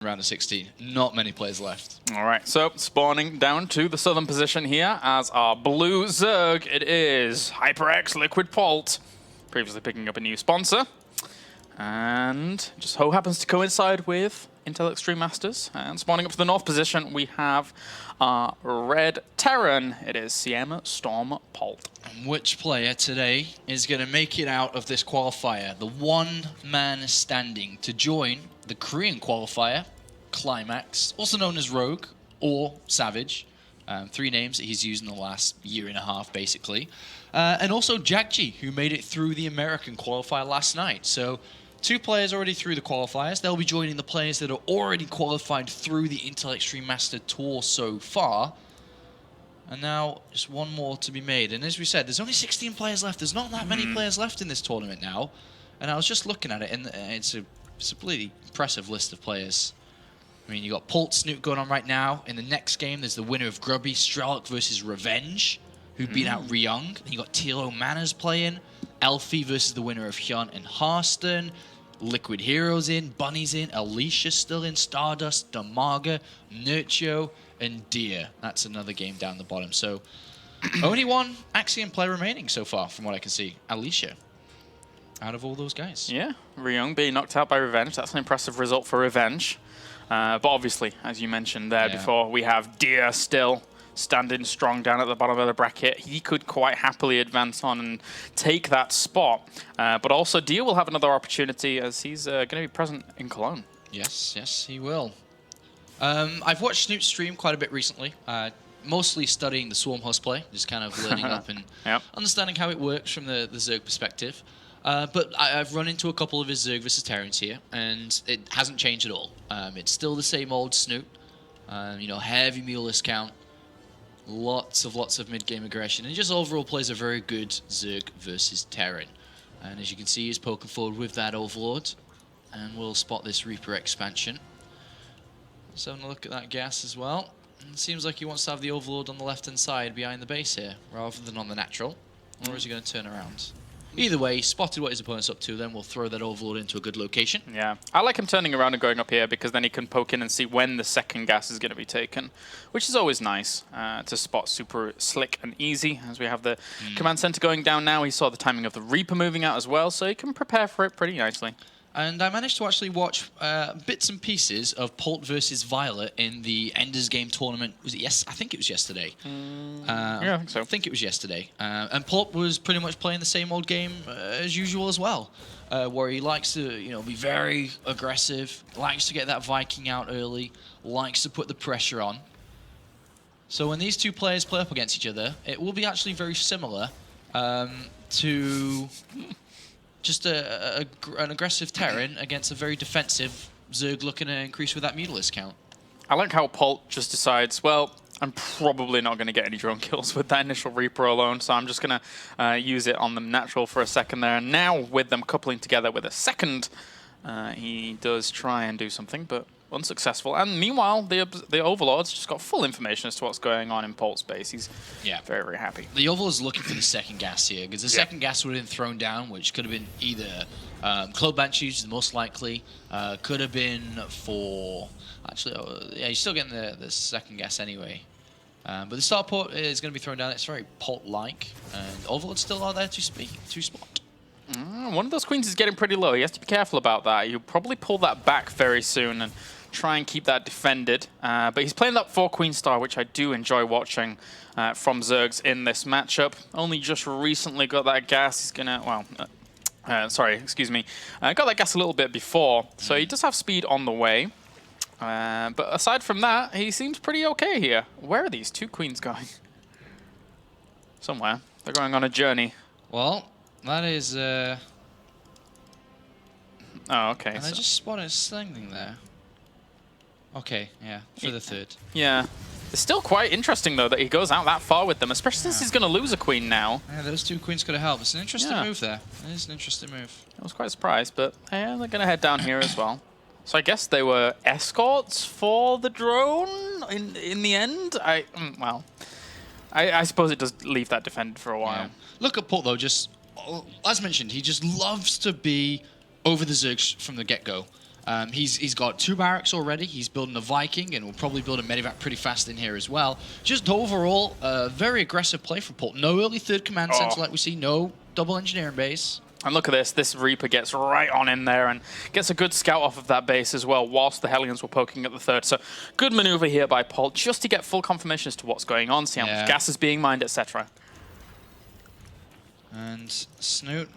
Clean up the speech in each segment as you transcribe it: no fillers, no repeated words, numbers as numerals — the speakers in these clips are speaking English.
Round of 16. Not many players left. All right, so spawning down to the southern position here as our blue Zerg, it is HyperX Liquid Polt, previously picking up a new sponsor. And just so happens to coincide with Intel Extreme Masters. And spawning up to the north position, we have our red Terran. It is CM Storm Polt. And which player today is going to make it out of this qualifier? The one man standing to join the Korean qualifier, Climax, also known as Rogue or Savage. 3 names that he's used in the last year and a half, basically. And also Jackji, who made it through the American qualifier last night. So 2 players already through the qualifiers. They'll be joining the players that are already qualified through the Intel Extreme Master Tour so far. And now just one more to be made. And as we said, there's only 16 players left. There's not that many players left in this tournament now. And I was just looking at it, and it's a really impressive list of players. I mean, you got Polt, Snute going on right now. In the next game, there's the winner of Grubby, Strelok versus Revenge, who beat out Ryung. You got Tilo Manners playing. Elfie versus the winner of Hyun and Harston. Liquid Heroes in, Bunny's in, Alicia still in, Stardust, Damaga, Nurcho, and Deer. That's another game down the bottom. So only one Axiom player remaining so far, from what I can see. Alicia, out of all those guys. Yeah, Ryung being knocked out by Revenge. That's an impressive result for Revenge. But obviously, as you mentioned there before, we have Deer still standing strong down at the bottom of the bracket. He could quite happily advance on and take that spot. But also, Deer will have another opportunity as he's going to be present in Cologne. Yes, he will. I've watched Snute stream quite a bit recently. Mostly studying the Swarm host play, just kind of learning up and understanding how it works from the Zerg perspective. But I've run into a couple of his Zerg versus Terrans here, and it hasn't changed at all. It's still the same old Snute. You know, heavy Mulus count, lots of mid-game aggression, and just overall plays a very good Zerg versus Terran. And as you can see, he's poking forward with that Overlord, and we'll spot this Reaper expansion. Just having a look at that gas as well. It seems like he wants to have the Overlord on the left-hand side behind the base here, rather than on the natural. Or is he going to turn around? Either way, spotted what his opponent's up to, then we'll throw that Overlord into a good location. Yeah, I like him turning around and going up here because then he can poke in and see when the second gas is going to be taken, which is always nice to spot super slick and easy. As we have the command center going down now, he saw the timing of the Reaper moving out as well, so he can prepare for it pretty nicely. And I managed to actually watch bits and pieces of Polt versus Violet in the Enders Game tournament. Was it yes? I think it was yesterday. Yeah, I think so. I think it was yesterday. And Polt was pretty much playing the same old game as usual as well, where he likes to, be very aggressive, likes to get that Viking out early, likes to put the pressure on. So when these 2 players play up against each other, it will be actually very similar to just an aggressive Terran against a very defensive Zerg looking to increase with that Mutalisk count. I like how Polt just decides, well, I'm probably not going to get any drone kills with that initial Reaper alone, so I'm just going to use it on the natural for a second there. And now with them coupling together with a second, he does try and do something, but unsuccessful. And meanwhile, the Overlord's just got full information as to what's going on in Polt's base. He's very, very happy. The Overlord's looking for the second gas here, because the second gas would have been thrown down, which could have been either Cloud Banshees, the most likely, could have been for... Actually, yeah, you're still getting the second gas anyway. But the starport is going to be thrown down. It's very Polt-like, and Overlord's still out there to spot. One of those queens is getting pretty low. He has to be careful about that. You'll probably pull that back very soon and try and keep that defended. But he's playing that 4-queen star, which I do enjoy watching from Zergs in this matchup. Only just recently got that gas. He's going to, well, sorry, excuse me. Got that gas a little bit before, so he does have speed on the way. But aside from that, he seems pretty okay here. Where are these 2 queens going? Somewhere. They're going on a journey. Well, that is... Oh, okay. And I just spotted something there. Okay, yeah, for the 3rd. Yeah. It's still quite interesting, though, that he goes out that far with them, especially since he's going to lose a queen now. Yeah, those 2 queens could have helped. It's an interesting move there. It is an interesting move. I was quite surprised, but yeah, they're going to head down here as well. So I guess they were escorts for the drone in the end? Well, I suppose it does leave that defended for a while. Yeah. Look at Polt, though, just... As mentioned, he just loves to be over the Zergs from the get-go. He's got 2 barracks already. He's building a Viking, and will probably build a Medivac pretty fast in here as well. Just overall, very aggressive play from Polt. No early 3rd command center like we see. No double engineering base. And look at this. This Reaper gets right on in there and gets a good scout off of that base as well, whilst the Hellions were poking at the 3rd. So good maneuver here by Polt, just to get full confirmation as to what's going on, see how much gas is being mined, etc. And Snute,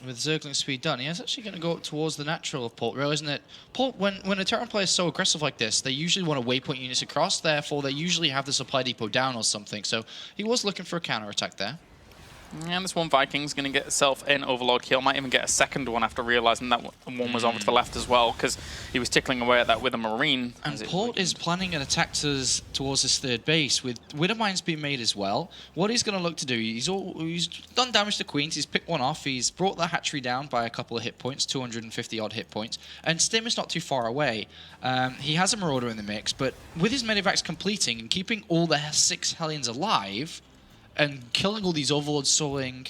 with Zergling speed done, he is actually going to go up towards the natural of Polt, realizing that Polt, when a Terran player is so aggressive like this, they usually want to waypoint units across, therefore they usually have the supply depot down or something. So he was looking for a counter-attack there. And this one Viking's going to get itself an Overlord kill. Might even get a second one after realizing that one was over to the left as well, because he was tickling away at that with a Marine. And Polt is planning an attack towards his 3rd base, with Widow Mines being made as well. What he's going to look to do, he's done damage to Queens, he's picked one off, he's brought the hatchery down by a couple of hit points, 250 odd hit points, and Stim is not too far away. He has a Marauder in the mix, but with his Medivacs completing and keeping all the 6 Hellions alive, and killing all these Overlords slowing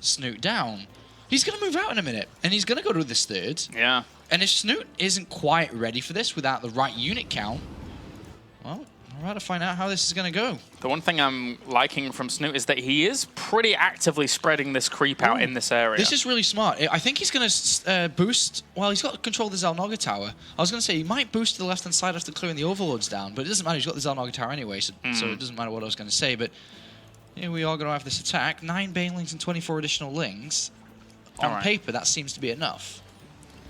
Snute down, he's going to move out in a minute, and he's going to go to this 3rd. Yeah. And if Snute isn't quite ready for this without the right unit count, well, we're about to find out how this is going to go. The one thing I'm liking from Snute is that he is pretty actively spreading this creep out in this area. This is really smart. I think he's going to boost... Well, he's got control of the Zalnoga Tower. I was going to say he might boost to the left-hand side after clearing the Overlords down, but it doesn't matter. He's got the Zalnoga Tower anyway, so it doesn't matter what I was going to say. But here we are going to have this attack. 9 Banelings and 24 additional Lings. On paper, that seems to be enough.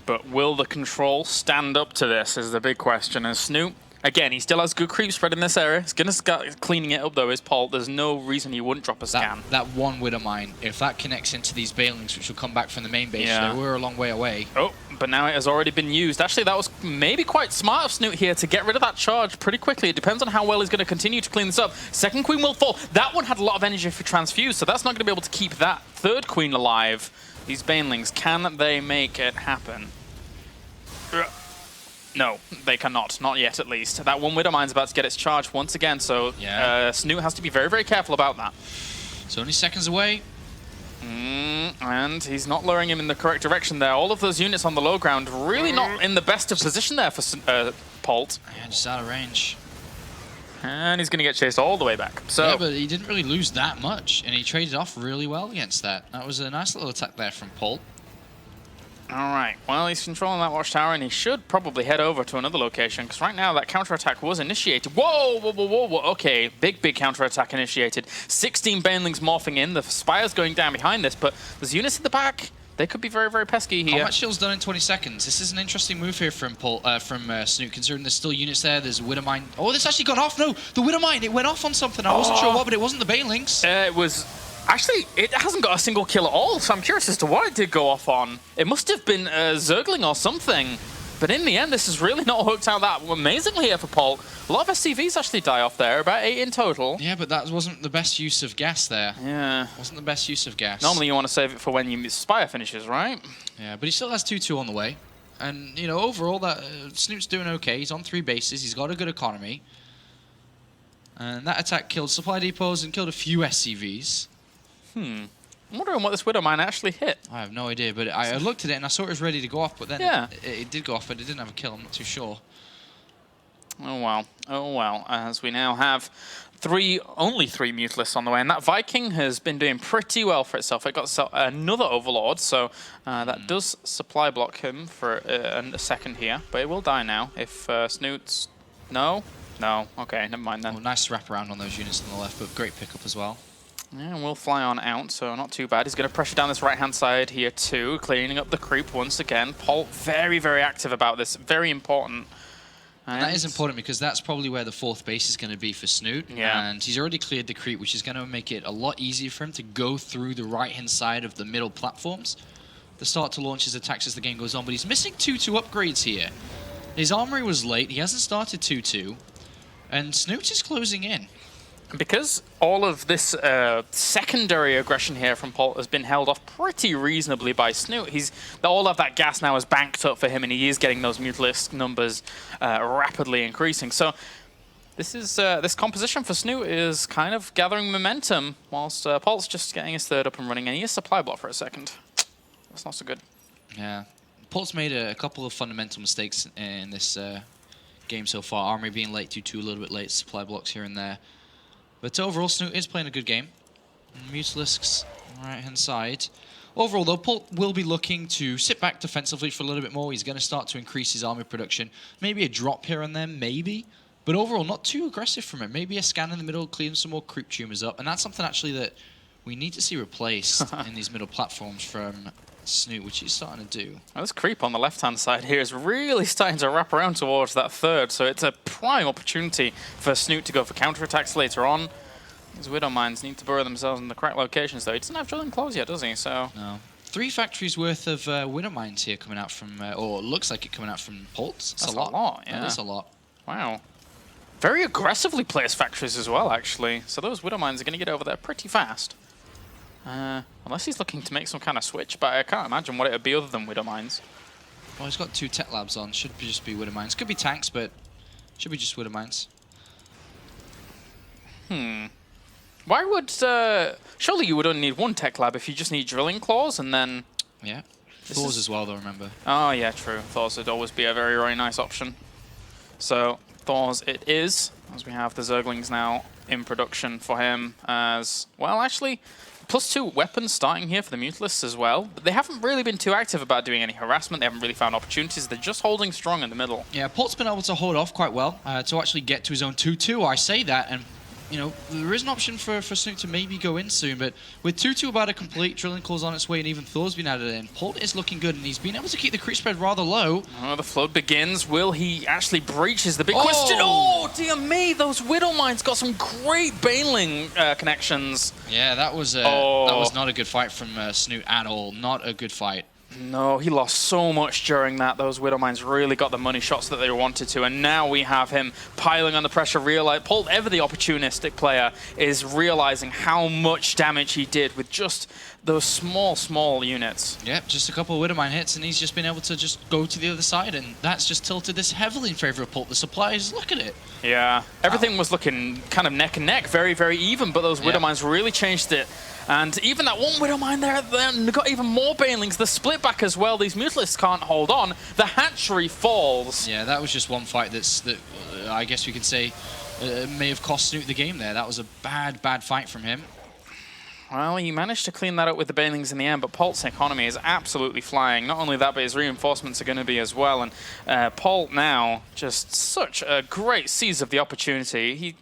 But will the control stand up to this is the big question. And Snute, again, he still has good creep spread in this area. He's going to start cleaning it up, though, is Polt. There's no reason he wouldn't drop a scan. That one Widow Mine, if that connects into these Banelings, which will come back from the main base, they were a long way away. Oh, but now it has already been used. Actually, that was maybe quite smart of Snute here to get rid of that charge pretty quickly. It depends on how well he's going to continue to clean this up. 2nd Queen will fall. That one had a lot of energy for transfuse, so that's not going to be able to keep that 3rd Queen alive. These Banelings, can they make it happen? No, they cannot. Not yet, at least. That one Widow Mine's about to get its charge once again, so Snute has to be very, very careful about that. It's only seconds away. And he's not luring him in the correct direction there. All of those units on the low ground really not in the best of position there for Polt. Yeah, just out of range. And he's going to get chased all the way back. So yeah, but he didn't really lose that much, and he traded off really well against that. That was a nice little attack there from Polt. All right, well, he's controlling that watchtower, and he should probably head over to another location, because right now that counterattack was initiated. Whoa, whoa, whoa, whoa, whoa. Okay, big counterattack initiated. 16 Banelings morphing in. The Spire's going down behind this, but there's units in the back. They could be very, very pesky here. Combat shield's done in 20 seconds. This is an interesting move here from Snute, considering there's still units there. There's a Widow Mine. Oh, this actually gone off. No, the Widow Mine, it went off on something. I wasn't sure what, but it wasn't the Banelings. It was... Actually, it hasn't got a single kill at all, so I'm curious as to what it did go off on. It must have been Zergling or something. But in the end, this has really not worked out that amazingly here for Polt. A lot of SCVs actually die off there, about 8 in total. Yeah, but that wasn't the best use of gas there. Yeah. Wasn't the best use of gas. Normally you want to save it for when your Spire finishes, right? Yeah, but he still has 2-2 on the way. And, you know, overall, that Snoot's doing okay. He's on 3 bases. He's got a good economy. And that attack killed supply depots and killed a few SCVs. I'm wondering what this Widow Mine actually hit. I have no idea, but I looked at it and I saw it was ready to go off, but then it did go off, but it didn't have a kill. I'm not too sure. Oh, well. Oh, well. As we now have only three Mutalisks on the way, and that Viking has been doing pretty well for itself. It got another Overlord, so that does supply block him for a second here, but it will die now if Snoot's... No? No. Okay, never mind then. Oh, nice wrap around on those units on the left, but great pickup as well. Yeah, we'll fly on out, so not too bad. He's going to pressure down this right-hand side here too, cleaning up the creep once again. Polt very, very active about this. Very important. And that is important because that's probably where the 4th base is going to be for Snute. Yeah. And he's already cleared the creep, which is going to make it a lot easier for him to go through the right-hand side of the middle platforms to start to launch his attacks as the game goes on. But he's missing 2-2 upgrades here. His armory was late. He hasn't started 2-2. And Snute is closing in. Because all of this secondary aggression here from Polt has been held off pretty reasonably by Snute, all of that gas now is banked up for him, and he is getting those Mutalisk numbers rapidly increasing. So this composition for Snute is kind of gathering momentum, whilst Polt's just getting his 3rd up and running, and he is supply block for a second. That's not so good. Yeah. Polt's made a couple of fundamental mistakes in this game so far. Armory being late, 2-2 a little bit late, supply blocks here and there. But overall, Snute is playing a good game. Mutalisk's right-hand side. Overall, though, Polt will be looking to sit back defensively for a little bit more. He's going to start to increase his army production. Maybe a drop here and there, maybe. But overall, not too aggressive from him. Maybe a scan in the middle, clean some more creep tumors up. And that's something, actually, that we need to see replaced in these middle platforms from Snute, which he's starting to do. Well, this creep on the left-hand side here is really starting to wrap around towards that third. So it's a prime opportunity for Snute to go for counterattacks later on. These Widow Mines need to burrow themselves in the correct locations, though. He doesn't have drilling claws yet, does he? So no. 3 factories worth of Widow Mines here coming out from, or looks like it coming out from Polt. That's a lot. Yeah. That is a lot. Wow. Very aggressively placed factories as well, actually. So those Widow Mines are going to get over there pretty fast. Unless he's looking to make some kind of switch, but I can't imagine what it would be other than Widow Mines. Well, he's got 2 tech labs on. Should just be Widow Mines. Could be tanks, but should be just Widow Mines. Why would... surely you would only need 1 tech lab if you just need drilling claws, and then... Yeah. Thors as well, though, remember. Oh, yeah, true. Thors would always be a very, very nice option. So, Thors it is, as we have the Zerglings now in production for him as... Well, actually, +2 weapons starting here for the Mutalisks as well. But they haven't really been too active about doing any harassment. They haven't really found opportunities. They're just holding strong in the middle. Yeah, Polt's been able to hold off quite well to actually get to his own 2-2. I say that, and... You know, there is an option for Snute to maybe go in soon, but with 2-2 about to complete, Drilling Claws on its way, and even Thor's been added in, Polt is looking good, and he's been able to keep the creep spread rather low. Oh, the flood begins. Will he actually breach is the big question. Oh, dear me, those Widow Mines got some great Baneling connections. Yeah, that was not a good fight from Snute at all. Not a good fight. No, he lost so much during that. Those Widow Mines really got the money shots that they wanted to, and now we have him piling under pressure. Polt, ever the opportunistic player, is realizing how much damage he did with just those small units. Yep, just a couple of Widow Mine hits, and he's just been able to just go to the other side, and that's just tilted this heavily in favor of Polt. The supplies, look at it. Yeah, everything was looking kind of neck and neck, very, very even, but those Widow Mines really changed it. And even that 1 Widow Mine there, got even more Banelings. The split back as well. These Mutalisks can't hold on. The hatchery falls. Yeah, that was just one fight that I guess we could say may have cost Snute the game there. That was a bad fight from him. Well, he managed to clean that up with the Banelings in the end, but Polt's economy is absolutely flying. Not only that, but his reinforcements are going to be as well. And Polt now, just such a great seize of the opportunity.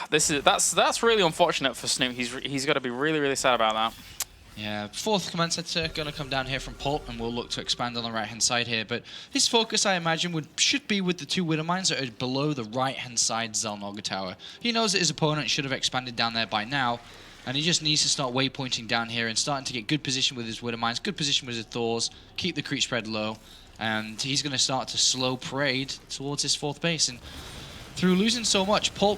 That's really unfortunate for Snute. He's got to be really, really sad about that. Yeah, 4th command center going to come down here from Polt, and we'll look to expand on the right-hand side here. But his focus, I imagine, should be with the 2 Widow Mines that are below the right-hand side Zalnoga Tower. He knows that his opponent should have expanded down there by now, and he just needs to start waypointing down here and starting to get good position with his Widow Mines, good position with his Thors, keep the creep spread low, and he's going to start to slow parade towards his 4th base. And through losing so much, through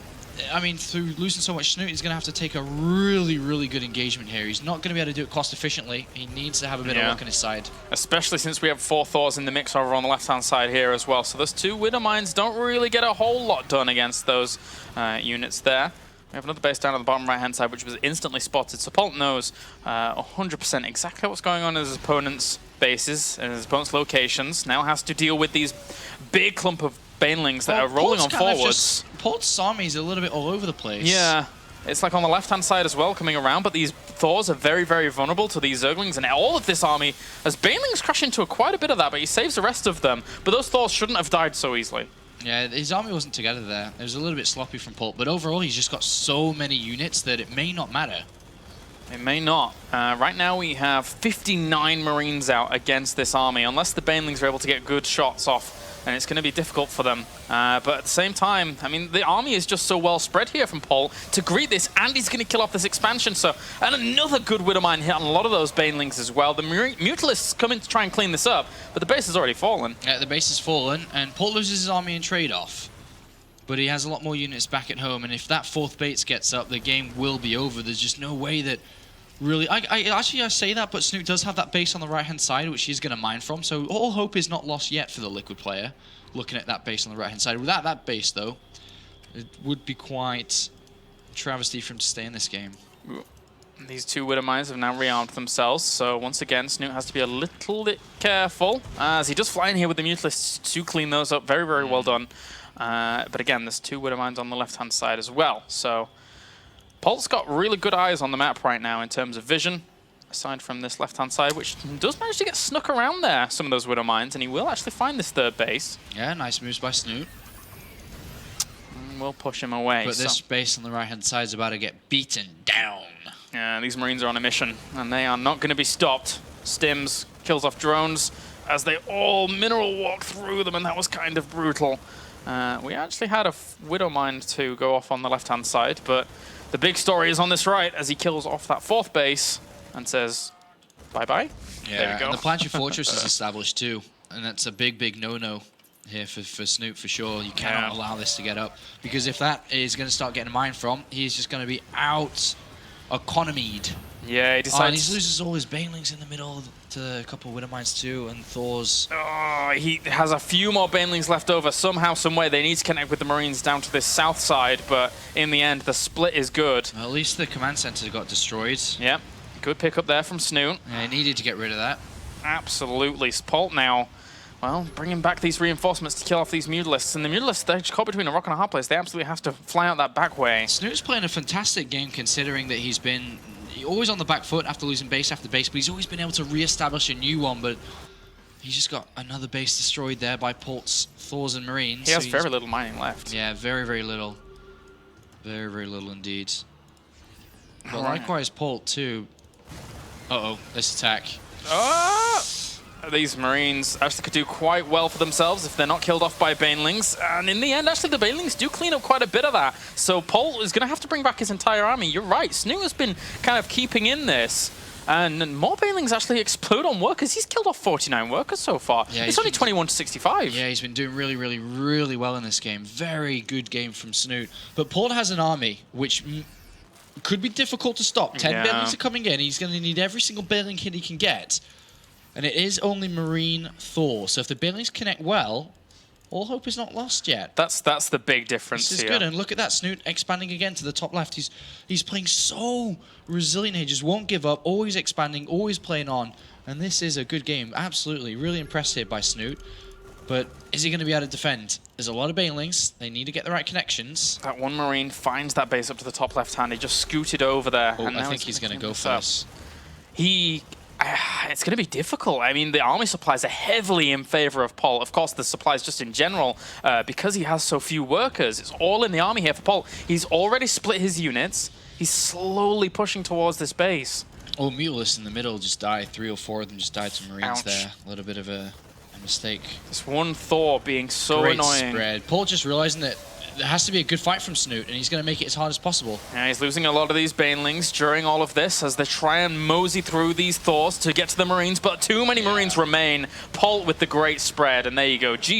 losing so much Snute, he's going to have to take a really, really good engagement here. He's not going to be able to do it cost efficiently. He needs to have a bit of luck on his side. Especially since we have 4 Thors in the mix over on the left-hand side here as well. So those 2 Widow Mines don't really get a whole lot done against those units there. We have another base down on the bottom right-hand side, which was instantly spotted. So Polt knows 100% exactly what's going on in his opponent's bases and his opponent's locations. Now has to deal with these big clump of Banelings that are rolling on forwards. Polt's army is a little bit all over the place. Yeah, it's like on the left-hand side as well, coming around, but these Thors are very, very vulnerable to these Zerglings, and all of this army, as Banelings crash into quite a bit of that, but he saves the rest of them. But those Thors shouldn't have died so easily. Yeah, his army wasn't together there. It was a little bit sloppy from Polt, but overall he's just got so many units that it may not matter. It may not. Right now we have 59 Marines out against this army, unless the Banelings are able to get good shots off, and it's going to be difficult for them. But at the same time, I mean, the army is just so well spread here from Polt to greet this, and he's going to kill off this expansion. So, and another good Widow Mine hit on a lot of those Banelings as well. The Mutalisks come in to try and clean this up, but the base has already fallen. Yeah, the base has fallen, and Polt loses his army in trade-off. But he has a lot more units back at home, and if that 4th base gets up, the game will be over. There's just no way that... Really, I say that, but Snute does have that base on the right-hand side, which he's going to mine from, so all hope is not lost yet for the Liquid player, looking at that base on the right-hand side. Without that base, though, it would be quite a travesty for him to stay in this game. These two Widow Mines have now rearmed themselves, so once again, Snute has to be a little bit careful, as he does fly in here with the Mutalisks to clean those up. Very, very well done. But again, there's two Widow Mines on the left-hand side as well, so Polt's got really good eyes on the map right now in terms of vision, aside from this left-hand side, which does manage to get snuck around there, some of those Widow Mines, and he will actually find this third base. Yeah, nice moves by Snute. We'll push him away. But this base on the right-hand side is about to get beaten down. Yeah, these Marines are on a mission, and they are not going to be stopped. Stims kills off drones as they all mineral walk through them, and that was kind of brutal. We actually had a Widow Mine to go off on the left-hand side, but the big story is on this right as he kills off that fourth base and says, bye-bye. Yeah, there we go. And the Planetary Fortress is established too, and that's a big, big no-no here for Snute for sure. You cannot allow this to get up, because if that is going to start getting a mine from, he's just going to be out economied. Yeah, he decides... and he loses all his Banelings in the middle to a couple of Widow Mines too, and Thor's... Oh, he has a few more Banelings left over. Somehow, someway, they need to connect with the Marines down to this south side, but in the end, the split is good. Well, at least the command center got destroyed. Yep, good pick up there from Snute. Yeah, he needed to get rid of that. Absolutely. Polt now, well, bringing back these reinforcements to kill off these Mutalisks. And the Mutalisks, they're just caught between a rock and a hard place. They absolutely have to fly out that back way. Snute's playing a fantastic game, considering that he's been always on the back foot after losing base after base, but he's always been able to re-establish a new one. But he's just got another base destroyed there by Polt's Thors and Marines. He has very little mining left. Yeah, very, very little. Very, very little indeed. But likewise, Polt too. Uh-oh, this attack. Oh! These Marines actually could do quite well for themselves if they're not killed off by Banelings. And in the end, actually, the Banelings do clean up quite a bit of that. So Polt is going to have to bring back his entire army. You're right, Snute has been kind of keeping in this. And more Banelings actually explode on workers. He's killed off 49 workers so far. Yeah, it's only 21 to 65. Yeah, he's been doing really, really, really well in this game. Very good game from Snute. But Polt has an army which could be difficult to stop. 10 Banelings are coming in. He's going to need every single Baneling hit he can get. And it is only Marine Thor. So if the Banelings connect well, all hope is not lost yet. That's the big difference here. This is good. And look at that, Snute expanding again to the top left. He's playing so resilient. He just won't give up. Always expanding, always playing on. And this is a good game. Absolutely. Really impressed here by Snute. But is he going to be able to defend? There's a lot of Banelings. They need to get the right connections. That one Marine finds that base up to the top left hand. He just scooted over there. Oh, and I think he's going to go for this. It's going to be difficult. I mean, the army supplies are heavily in favor of Polt. Of course, the supplies just in general, because he has so few workers. It's all in the army here for Polt. He's already split his units. He's slowly pushing towards this base. Oh, Mutalisks in the middle just died. 3 or 4 of them just died to Marines there. A little bit of a mistake. This one Thor being so Great annoying. Spread. Polt just realizing that there has to be a good fight from Snute, and he's going to make it as hard as possible. Yeah, he's losing a lot of these Banelings during all of this as they try and mosey through these Thors to get to the Marines, but too many Marines remain. Polt with the great spread, and there you go.